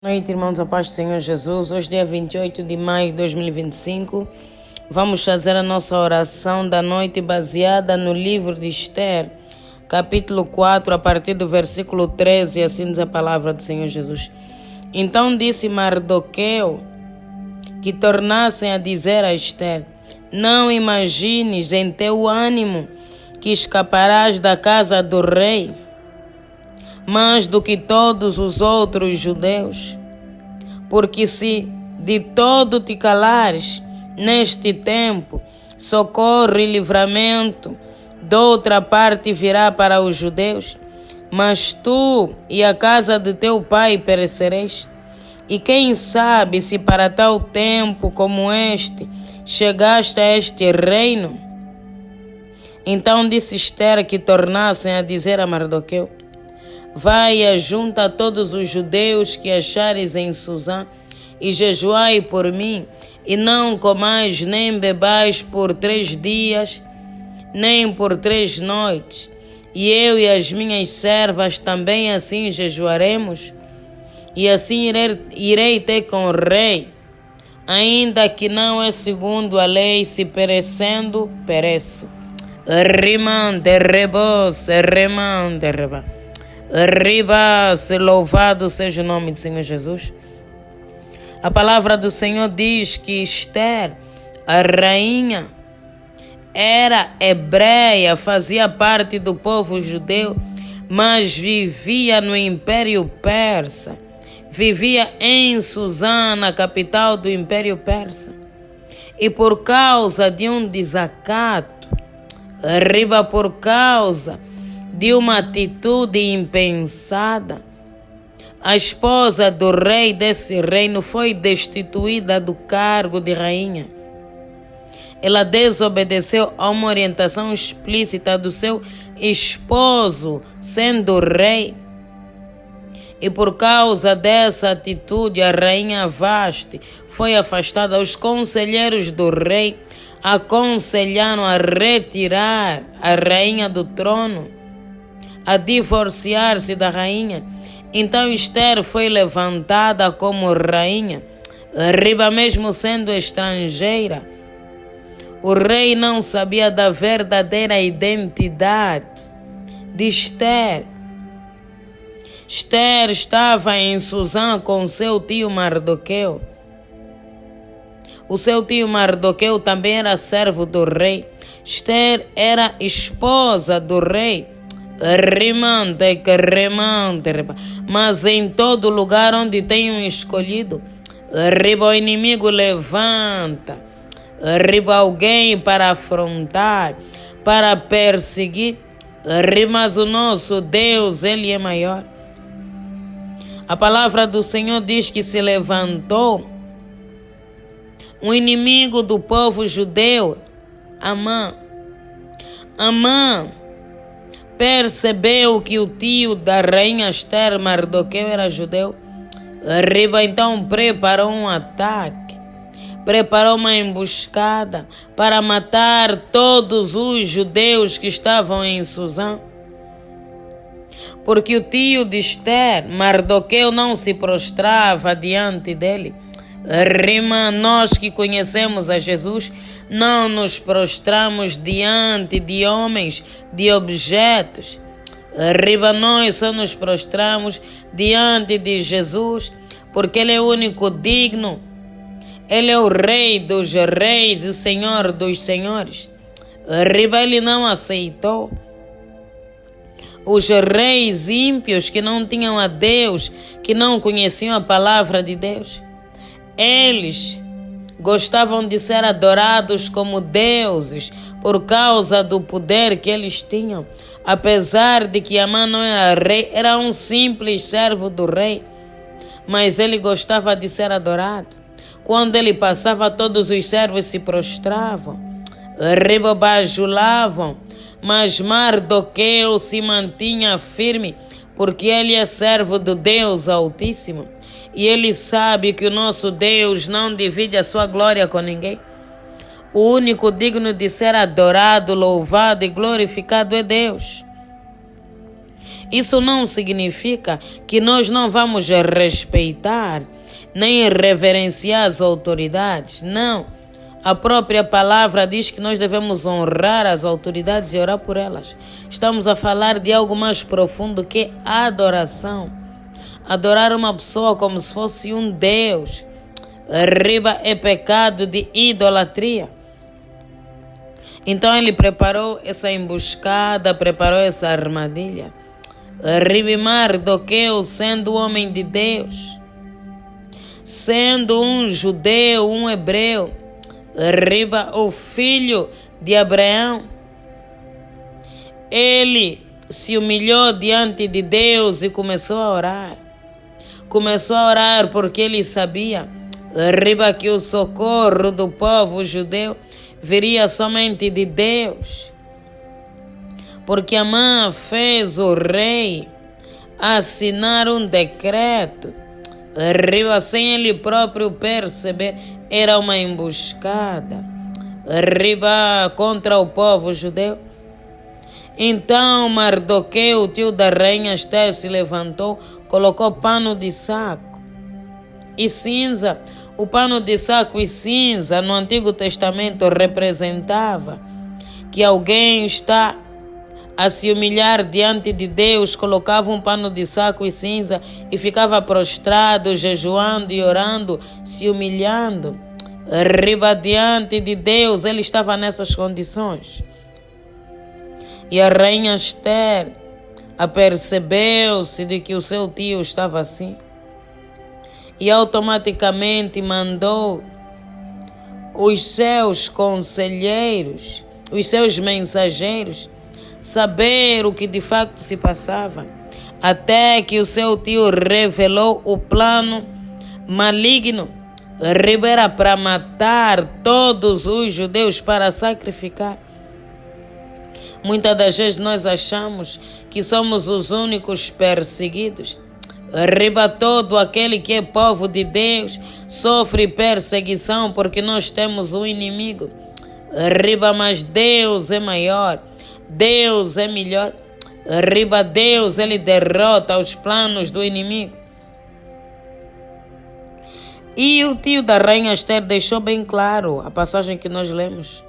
Boa noite, irmãos, a paz do Senhor Jesus. Hoje, dia 28 de maio de 2025, vamos fazer a nossa oração da noite baseada no livro de Esther, capítulo 4, a partir do versículo 13, assim diz a palavra do Senhor Jesus. Então disse Mardoqueu que tornassem a dizer a Esther: não imagines em teu ânimo que escaparás da casa do rei mais do que todos os outros judeus, porque se de todo te calares neste tempo, socorro e livramento de outra parte virá para os judeus, mas tu e a casa de teu pai perecereis. E quem sabe se para tal tempo como este chegaste a este reino? Então disse Esther que tornassem a dizer a Mardoqueu: vai e ajunta todos os judeus que achares em Susã, e jejuai por mim, e não comais nem bebais por 3 dias, nem por 3 noites. E eu e as minhas servas também assim jejuaremos, e assim irei ter com o rei, ainda que não é segundo a lei, se perecendo, pereço. Rimante, rebose, remante, reba. Riba-se, louvado seja o nome do Senhor Jesus. A palavra do Senhor diz que Esther, a rainha, era hebreia, fazia parte do povo judeu, mas vivia no Império Persa. Vivia em Susã, na capital do Império Persa. E por causa de um desacato, por causa de uma atitude impensada, a esposa do rei desse reino foi destituída do cargo de rainha. Ela desobedeceu a uma orientação explícita do seu esposo, sendo rei. E por causa dessa atitude, a rainha Vasti foi afastada. Os conselheiros do rei aconselharam a retirar a rainha do trono, a divorciar-se da rainha. Então Esther foi levantada como rainha, mesmo sendo estrangeira. O rei não sabia da verdadeira identidade de Esther. Esther estava em Susã com seu tio Mardoqueu. O seu tio Mardoqueu também era servo do rei. Esther era esposa do rei. Mas em todo lugar onde tenham escolhido, o inimigo levanta alguém para afrontar, para perseguir, mas o nosso Deus, Ele é maior. A palavra do Senhor diz que se levantou um inimigo do povo judeu, Amã. Percebeu que o tio da rainha Esther, Mardoqueu, era judeu. Então preparou um ataque, preparou uma emboscada para matar todos os judeus que estavam em Susã. Porque o tio de Esther, Mardoqueu, não se prostrava diante dele. Nós que conhecemos a Jesus, não nos prostramos diante de homens, de objetos. Nós só nos prostramos diante de Jesus, porque Ele é o único digno. Ele é o Rei dos reis e o Senhor dos senhores. Ele não aceitou os reis ímpios que não tinham a Deus, que não conheciam a palavra de Deus. Eles gostavam de ser adorados como deuses por causa do poder que eles tinham. Apesar de que Amã não era rei, era um simples servo do rei, mas ele gostava de ser adorado. Quando ele passava, todos os servos se prostravam, bajulavam, mas Mardoqueu se mantinha firme, porque ele é servo do Deus Altíssimo. E ele sabe que o nosso Deus não divide a sua glória com ninguém. O único digno de ser adorado, louvado e glorificado é Deus. Isso não significa que nós não vamos respeitar nem reverenciar as autoridades. Não. A própria palavra diz que nós devemos honrar as autoridades e orar por elas. Estamos a falar de algo mais profundo que adoração. Adorar uma pessoa como se fosse um Deus. Riba é pecado de idolatria. Então ele preparou essa emboscada, preparou essa armadilha. Riba Mardoqueu, sendo homem de Deus, sendo um judeu, um hebreu, riba o filho de Abraão, ele se humilhou diante de Deus e começou a orar. Começou a orar porque ele sabia, riba, que o socorro do povo judeu viria somente de Deus. Porque Amã fez o rei assinar um decreto, riba, sem ele próprio perceber, era uma emboscada, riba, contra o povo judeu. Então Mardoqueu, tio da rainha Esther, se levantou, colocou pano de saco e cinza. O pano de saco e cinza no Antigo Testamento representava que alguém está a se humilhar diante de Deus, colocava um pano de saco e cinza e ficava prostrado, jejuando e orando, se humilhando. Riba diante de Deus, ele estava nessas condições. E a rainha Esther apercebeu-se de que o seu tio estava assim. E automaticamente mandou os seus conselheiros, os seus mensageiros, saber o que de fato se passava, até que o seu tio revelou o plano maligno, era para matar todos os judeus, para sacrificar. Muitas das vezes nós achamos que somos os únicos perseguidos. Riba, todo aquele que é povo de Deus sofre perseguição porque nós temos um inimigo. Riba, mas Deus é maior. Deus é melhor. Riba, Deus, ele derrota os planos do inimigo. E o tio da rainha Esther deixou bem claro a passagem que nós lemos.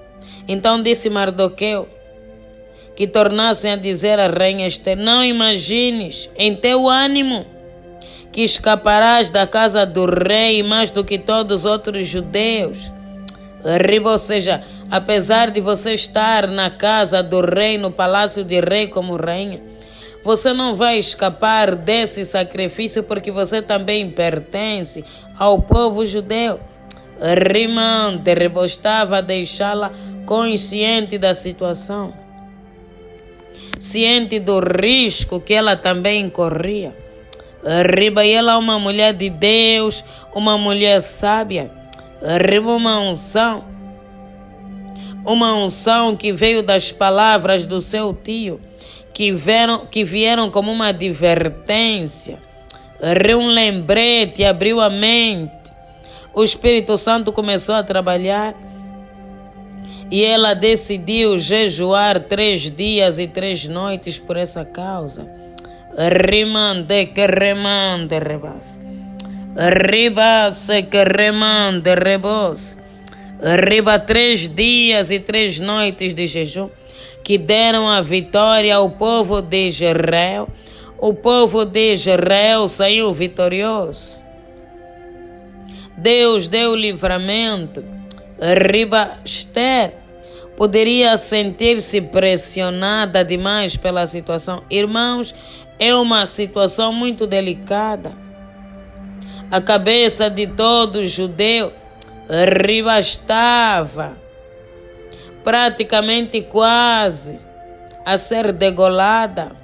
Então disse Mardoqueu que tornassem a dizer à rainha Esther: não imagines em teu ânimo que escaparás da casa do rei mais do que todos os outros judeus. Ou seja, apesar de você estar na casa do rei, no palácio de rei como rainha, você não vai escapar desse sacrifício porque você também pertence ao povo judeu. Rimante, rebostava a deixá-la consciente da situação, ciente do risco que ela também corria. Riba, e ela é uma mulher de Deus, uma mulher sábia. Riba, uma unção que veio das palavras do seu tio, que vieram como uma advertência. Um lembrete abriu a mente. O Espírito Santo começou a trabalhar e ela decidiu jejuar 3 dias e 3 noites por essa causa. Rimande que remande rebas. Ribase que remande rebos. Riba, 3 dias e 3 noites de jejum que deram a vitória ao povo de Israel. O povo de Israel saiu vitorioso. Deus deu livramento. Riba, Esther poderia sentir-se pressionada demais pela situação. Irmãos, é uma situação muito delicada. A cabeça de todo judeu, riba, estava praticamente quase a ser degolada.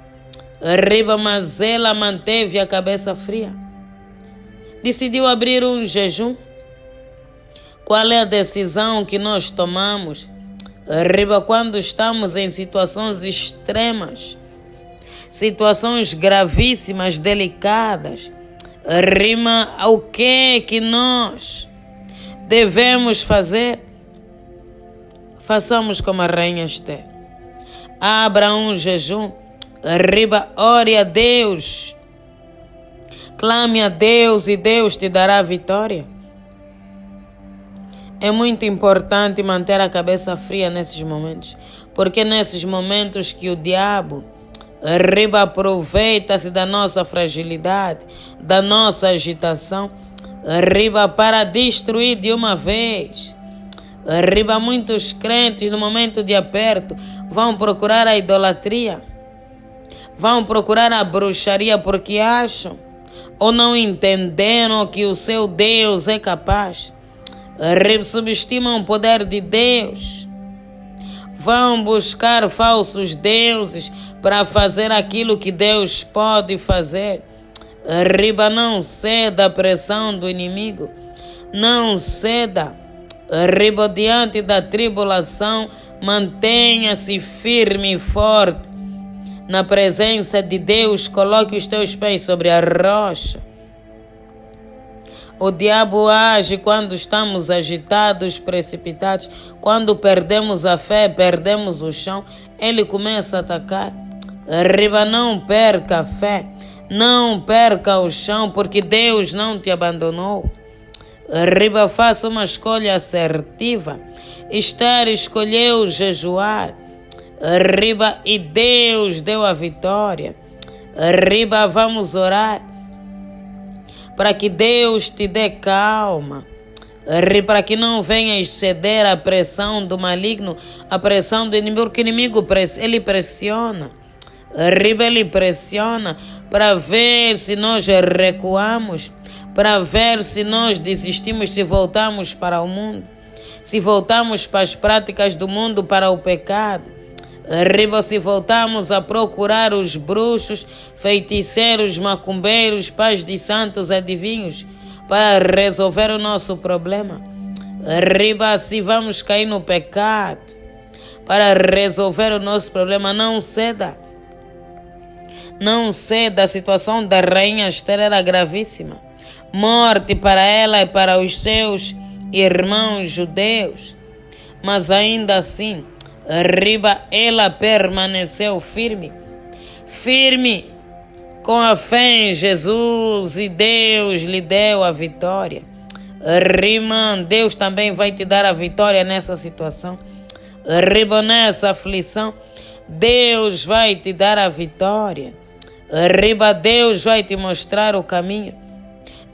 Riba, mas ela manteve a cabeça fria. Decidiu abrir um jejum. Qual é a decisão que nós tomamos? Riba, quando estamos em situações extremas, situações gravíssimas, delicadas. Rima, o que nós devemos fazer? Façamos como a rainha Esther. Abra um jejum. Arriba, ore a Deus. Clame a Deus e Deus te dará vitória. É muito importante manter a cabeça fria nesses momentos, porque nesses momentos que o diabo aproveita-se da nossa fragilidade, da nossa agitação, para destruir de uma vez. Muitos crentes no momento de aperto vão procurar a idolatria, vão procurar a bruxaria porque acham ou não entenderam que o seu Deus é capaz. Subestimam o poder de Deus. Vão buscar falsos deuses para fazer aquilo que Deus pode fazer. Não ceda à pressão do inimigo. Não ceda. Diante da tribulação, mantenha-se firme e forte. Na presença de Deus, coloque os teus pés sobre a rocha. O diabo age quando estamos agitados, precipitados. Quando perdemos a fé, perdemos o chão, ele começa a atacar. Não perca a fé, não perca o chão, porque Deus não te abandonou. Faça uma escolha assertiva. Esther escolheu jejuar. E Deus deu a vitória. Vamos orar para que Deus te dê calma, para que não venhas ceder à pressão do maligno, à pressão do inimigo, porque o inimigo ele pressiona. Ele pressiona para ver se nós recuamos, para ver se nós desistimos, se voltamos para o mundo, se voltamos para as práticas do mundo, para o pecado. Se voltamos a procurar os bruxos, feiticeiros, macumbeiros, pais de santos, adivinhos, para resolver o nosso problema. Se vamos cair no pecado, para resolver o nosso problema, não ceda. Não ceda. A situação da rainha Esther era gravíssima. Morte para ela e para os seus irmãos judeus. Mas ainda assim, ela permaneceu firme com a fé em Jesus, e Deus lhe deu a vitória. Deus também vai te dar a vitória nessa situação. Nessa aflição, Deus vai te dar a vitória. Deus vai te mostrar o caminho.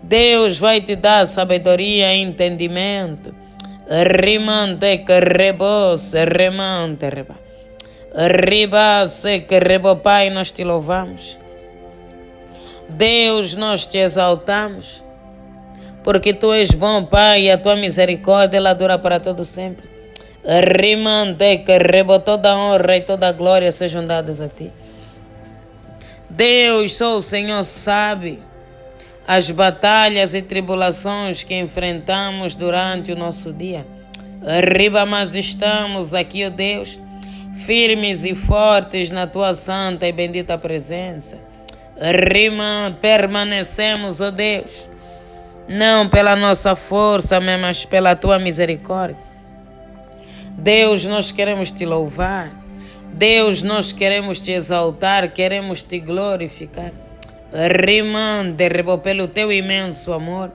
Deus vai te dar sabedoria e entendimento. Pai, nós te louvamos. Deus, nós te exaltamos, porque tu és bom, Pai, e a tua misericórdia ela dura para todo sempre. Toda a honra e toda a glória sejam dadas a ti. Deus, só o Senhor sabe as batalhas e tribulações que enfrentamos durante o nosso dia. Mas estamos aqui, ó Deus, firmes e fortes na tua santa e bendita presença. Permanecemos, ó Deus, não pela nossa força, mas pela tua misericórdia. Deus, nós queremos te louvar. Deus, nós queremos te exaltar, queremos te glorificar. Pelo teu imenso amor,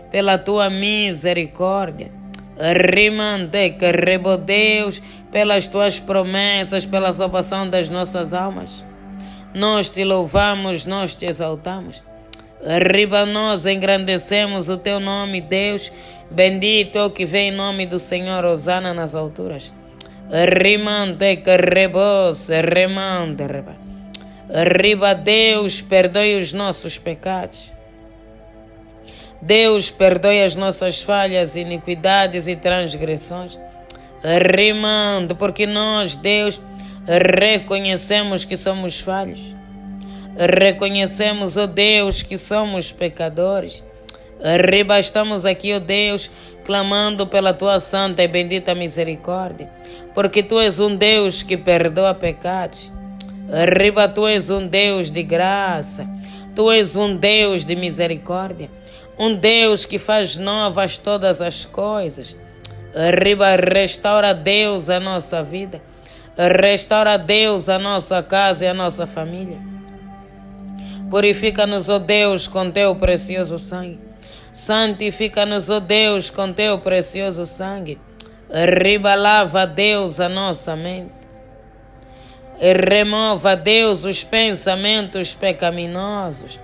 pela tua misericórdia. Deus, pelas tuas promessas, pela salvação das nossas almas. Nós te louvamos, nós te exaltamos. Nós engrandecemos o teu nome, Deus. Bendito é o que vem em nome do Senhor, hosana nas alturas. Deus, perdoe os nossos pecados. Deus, perdoe as nossas falhas, iniquidades e transgressões. Porque nós, Deus, reconhecemos que somos falhos. Reconhecemos, ó Deus, que somos pecadores. Estamos aqui, ó Deus, clamando pela tua santa e bendita misericórdia, porque tu és um Deus que perdoa pecados. Tu és um Deus de graça, tu és um Deus de misericórdia, um Deus que faz novas todas as coisas. Restaura, Deus, a nossa vida. Restaura, Deus, a nossa casa e a nossa família. Purifica-nos, ó Deus, com teu precioso sangue. Santifica-nos, ó Deus, com teu precioso sangue. Lava, Deus, a nossa mente. Remova, Deus, os pensamentos pecaminosos.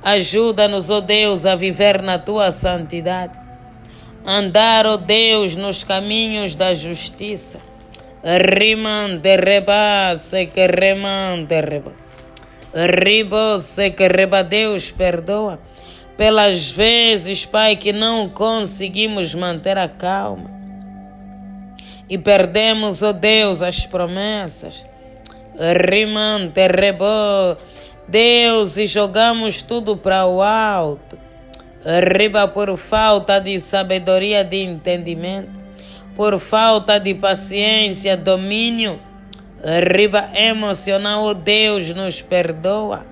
Ajuda-nos, ó Deus, a viver na tua santidade. Andar, ó Deus, nos caminhos da justiça. Rimante reba, se que remante reba. Ribo, se que reba, Deus, perdoa pelas vezes, Pai, que não conseguimos manter a calma e perdemos, ó Deus, as promessas. Rimante rebo, Deus, e jogamos tudo para o alto. Riba, por falta de sabedoria, de entendimento, por falta de paciência, domínio, riba emocional, ó Deus, nos perdoa.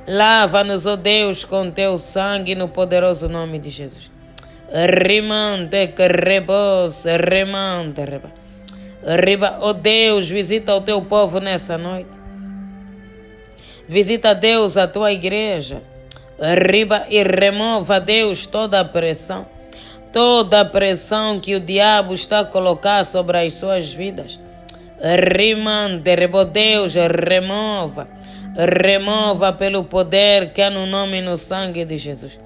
Lava-nos, ó Deus, com teu sangue, no poderoso nome de Jesus. Rimante que rebos, rimante reba. Riba, ó Deus, visita o teu povo nessa noite. Visita, Deus, a tua igreja. Riba, e remova, Deus, toda a pressão que o diabo está a colocar sobre as suas vidas. Rimante, rebo, Deus, remova pelo poder que há no nome e no sangue de Jesus.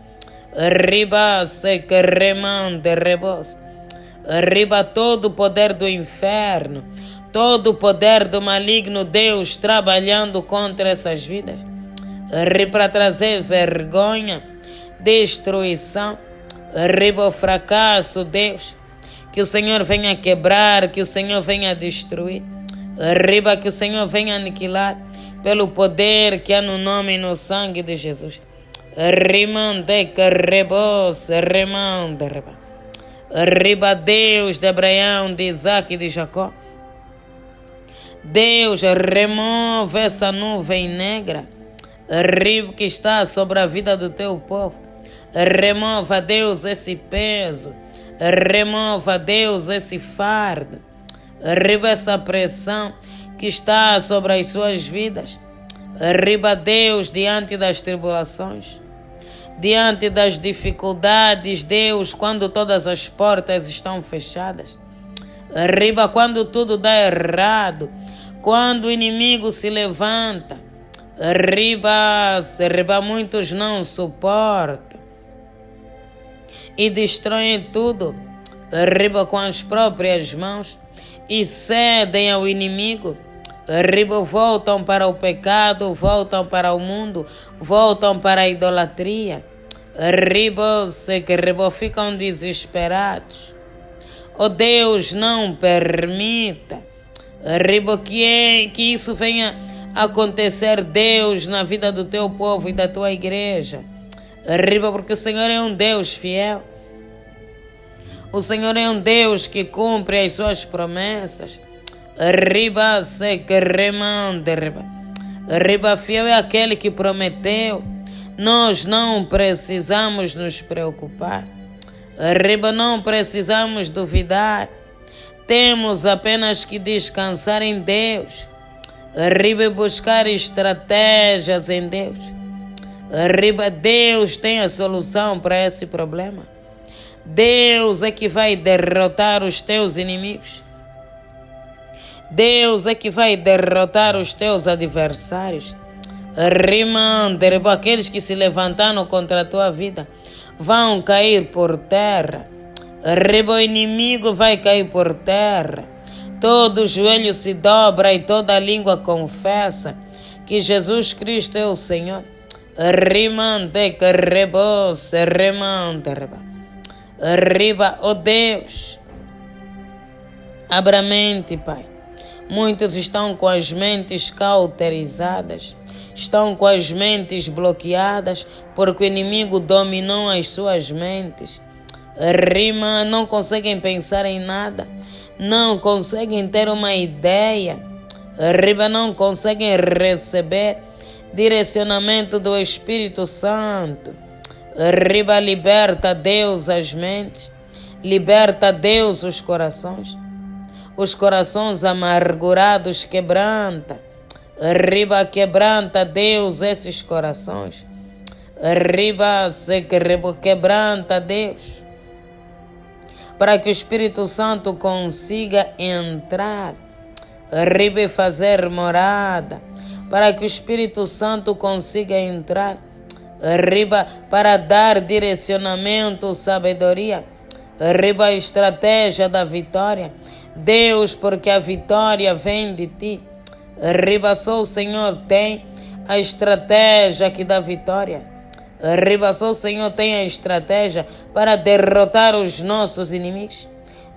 Riba, se que remante, rebos. Riba, todo o poder do inferno, todo o poder do maligno, Deus, trabalhando contra essas vidas. Para trazer vergonha, destruição, riba, o fracasso, Deus. Que o Senhor venha quebrar, que o Senhor venha destruir. Riba, que o Senhor venha aniquilar pelo poder que há no nome e no sangue de Jesus. Rimante que rebos, rimante reba. Riba, Deus de Abraão, de Isaac e de Jacó. Deus, remove essa nuvem negra, riba, que está sobre a vida do teu povo. Remova, Deus, esse peso. Remova, Deus, esse fardo. Riba, essa pressão que está sobre as suas vidas. Riba, Deus, diante das tribulações, diante das dificuldades, Deus, quando todas as portas estão fechadas. Riba, quando tudo dá errado, quando o inimigo se levanta. Riba, muitos não suportam e destroem tudo. Riba, com as próprias mãos, e cedem ao inimigo. Riba, voltam para o pecado, voltam para o mundo, voltam para a idolatria. Riba, ficam desesperados. Oh Deus, não permita, riba, que isso venha acontecer, Deus, na vida do teu povo e da tua igreja. Riba, porque o Senhor é um Deus fiel. O Senhor é um Deus que cumpre as suas promessas. Riba, riba, fiel é aquele que prometeu. Nós não precisamos nos preocupar. Riba, não precisamos duvidar. Temos apenas que descansar em Deus. Riba, buscar estratégias em Deus. Riba, Deus tem a solução para esse problema. Deus é que vai derrotar os teus inimigos. Deus é que vai derrotar os teus adversários. Riba, aqueles que se levantaram contra a tua vida vão cair por terra. Riba, o inimigo vai cair por terra. Todo joelho se dobra e toda língua confessa que Jesus Cristo é o Senhor. Riba, ó Deus, abra a mente, Pai. Muitos estão com as mentes cauterizadas, estão com as mentes bloqueadas, porque o inimigo dominou as suas mentes. Rima, não conseguem pensar em nada, não conseguem ter uma ideia. Riba, não conseguem receber direcionamento do Espírito Santo. Riba, liberta, Deus, as mentes, liberta, Deus, os corações. Os corações amargurados quebranta. Riba quebranta, Deus, esses corações. Riba se quebranta, Deus. Para que o Espírito Santo consiga entrar. Riba e fazer morada. Para que o Espírito Santo consiga entrar. Riba para dar direcionamento, sabedoria. Riba a estratégia da vitória. Deus, porque a vitória vem de ti. Riba só o Senhor tem a estratégia que dá vitória. Riba só o Senhor tem a estratégia para derrotar os nossos inimigos.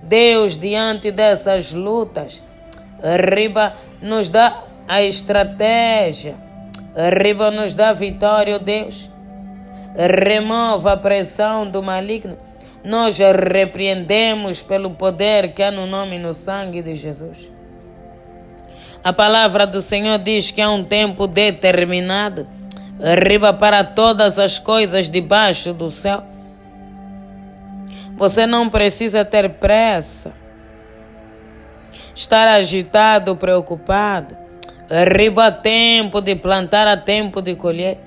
Deus, diante dessas lutas, Riba nos dá a estratégia. Riba nos dá vitória, oh Deus. Remova a pressão do maligno. Nós repreendemos pelo poder que há no nome e no sangue de Jesus. A palavra do Senhor diz que há um tempo determinado, riba para todas as coisas debaixo do céu. Você não precisa ter pressa, estar agitado, preocupado. Riba, há tempo de plantar, há tempo de colher,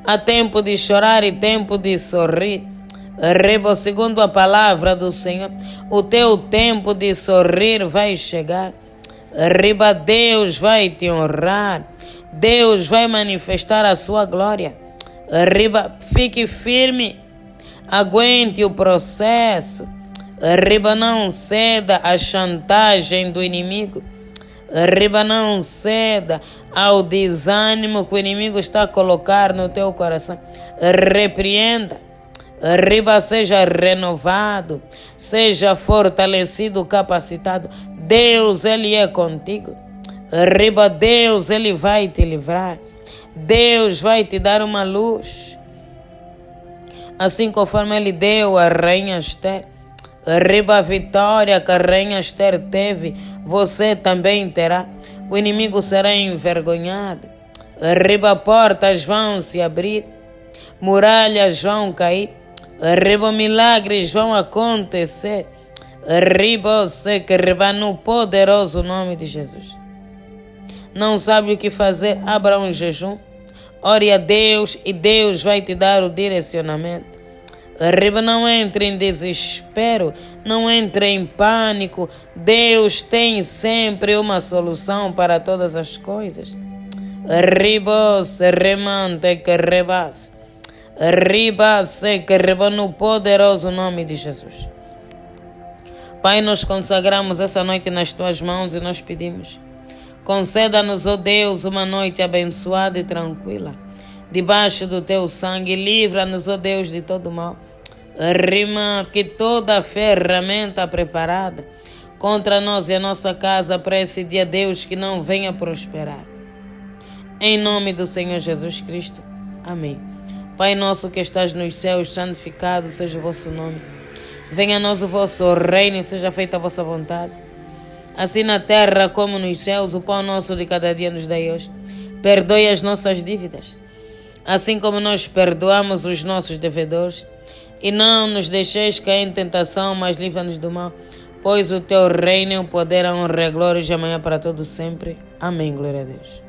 há tempo de chorar e tempo de sorrir. Riba, segundo a palavra do Senhor, o teu tempo de sorrir vai chegar. Riba, Deus vai te honrar. Deus vai manifestar a sua glória. Riba, fique firme. Aguente o processo. Riba, não ceda à chantagem do inimigo. Riba, não ceda ao desânimo que o inimigo está a colocar no teu coração. Repreenda. Riba, seja renovado, seja fortalecido, capacitado. Deus, Ele é contigo. Riba, Deus, Ele vai te livrar. Deus vai te dar uma luz. Assim conforme Ele deu a rainha Esther. Riba, a vitória que a rainha Esther teve, você também terá. O inimigo será envergonhado. Riba, portas vão se abrir. Muralhas vão cair. Riba, milagres vão acontecer. Riba, riba no poderoso nome de Jesus. Não sabe o que fazer? Abra um jejum. Ore a Deus e Deus vai te dar o direcionamento. Riba, não entre em desespero, não entre em pânico. Deus tem sempre uma solução para todas as coisas. Riba, se remante que rebase. Riba, seca, riba no poderoso nome de Jesus. Pai, nós consagramos essa noite nas tuas mãos e nós pedimos: conceda-nos, ó Deus, uma noite abençoada e tranquila, debaixo do teu sangue. Livra-nos, ó Deus, de todo mal. Rima que toda ferramenta preparada contra nós e a nossa casa para esse dia, Deus, que não venha prosperar. Em nome do Senhor Jesus Cristo. Amém. Pai nosso que estás nos céus, santificado seja o vosso nome. Venha a nós o vosso reino e seja feita a vossa vontade. Assim na terra como nos céus, o pão nosso de cada dia nos dai hoje. Perdoe as nossas dívidas, assim como nós perdoamos os nossos devedores. E não nos deixeis cair em tentação, mas livra-nos do mal. Pois o teu reino, o poder, a honra e a glória, de amanhã para todos sempre. Amém. Glória a Deus.